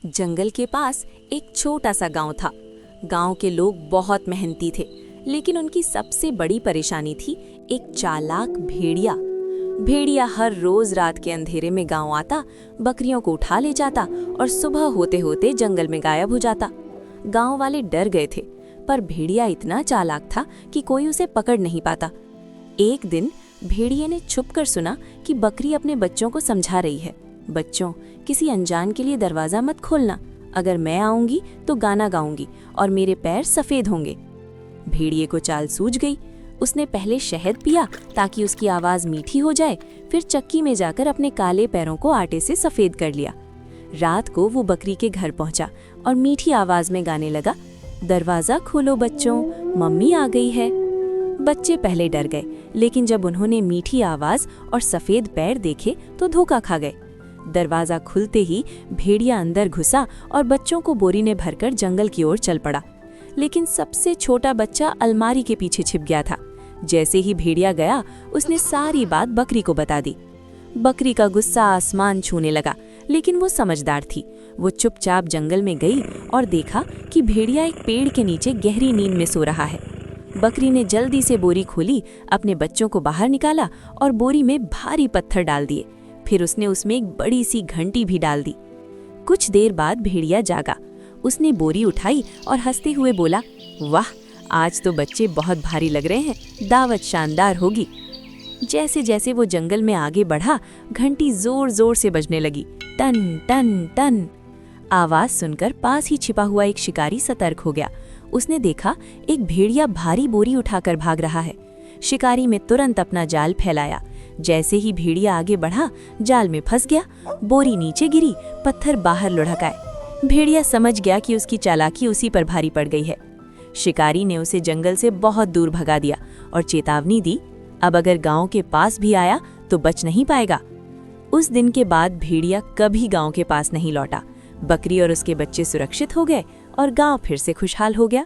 जंगल के पास एक छोटा सा गांव था। गांव के लोग बहुत मेहनती थे, लेकिन उनकी सबसे बड़ी परेशानी थी एक चालाक भेड़िया। भेड़िया हर रोज रात के अंधेरे में गांव आता, बकरियों को उठा ले जाता और सुबह होते होते जंगल में गायब हो जाता। गांव वाले डर गए थे, पर भेड़िया इतना चालाक था कि कोई उसे पकड़ नहीं पाता। एक दिन भेड़िए ने छुपकर सुना कि बकरी अपने बच्चों को समझा रही है, बच्चों, किसी अनजान के लिए दरवाजा मत खोलना। अगर मैं आऊंगी तो गाना गाऊंगी और मेरे पैर सफेद होंगे। भेड़िए को चाल सूझ गई। उसने पहले शहद पिया ताकि उसकी आवाज मीठी हो जाए, फिर चक्की में जाकर अपने काले पैरों को आटे से सफेद कर लिया। रात को वो बकरी के घर पहुंचा और मीठी आवाज में गाने लगा, दरवाजा खोलो बच्चों, मम्मी आ गई है। बच्चे पहले डर गए, लेकिन जब उन्होंने मीठी आवाज और सफेद पैर देखे तो धोखा खा गए। दरवाजा खुलते ही भेड़िया अंदर घुसा और बच्चों को बोरी में भरकर जंगल की ओर चल पड़ा। लेकिन सबसे छोटा बच्चा अलमारी के पीछे छिप गया था। जैसे ही भेड़िया गया, उसने सारी बात बकरी को बता दी। बकरी का गुस्सा आसमान छूने लगा, लेकिन वो समझदार थी। वो चुपचाप जंगल में गई और देखा कि भेड़िया एक पेड़ के नीचे गहरी नींद में सो रहा है। बकरी ने जल्दी से बोरी खोली, अपने बच्चों को बाहर निकाला और बोरी में भारी पत्थर डाल दिए। फिर उसने उसमें एक बड़ी सी घंटी भी डाल दी। कुछ देर बाद भेड़िया जागा। उसने बोरी उठाई और हंसते हुए बोला, वाह, आज तो बच्चे बहुत भारी लग रहे हैं, दावत शानदार होगी। जैसे जैसे वो जंगल में आगे बढ़ा, घंटी जोर जोर से बजने लगी, टन टन टन। आवाज सुनकर पास ही छिपा हुआ एक शिकारी सतर्क हो गया। उसने देखा एक भेड़िया भारी बोरी उठाकर भाग रहा है। शिकारी ने तुरंत अपना जाल फैलाया। जैसे ही भेड़िया आगे बढ़ा, जाल में फंस गया। बोरी नीचे गिरी, पत्थर बाहर लुढ़क आए। भेड़िया समझ गया कि उसकी चालाकी उसी पर भारी पड़ गई है। शिकारी ने उसे जंगल से बहुत दूर भगा दिया और चेतावनी दी, अब अगर गांव के पास भी आया तो बच नहीं पाएगा। उस दिन के बाद भेड़िया कभी गांव के पास नहीं लौटा। बकरी और उसके बच्चे सुरक्षित हो गए और गांव फिर से खुशहाल हो गया।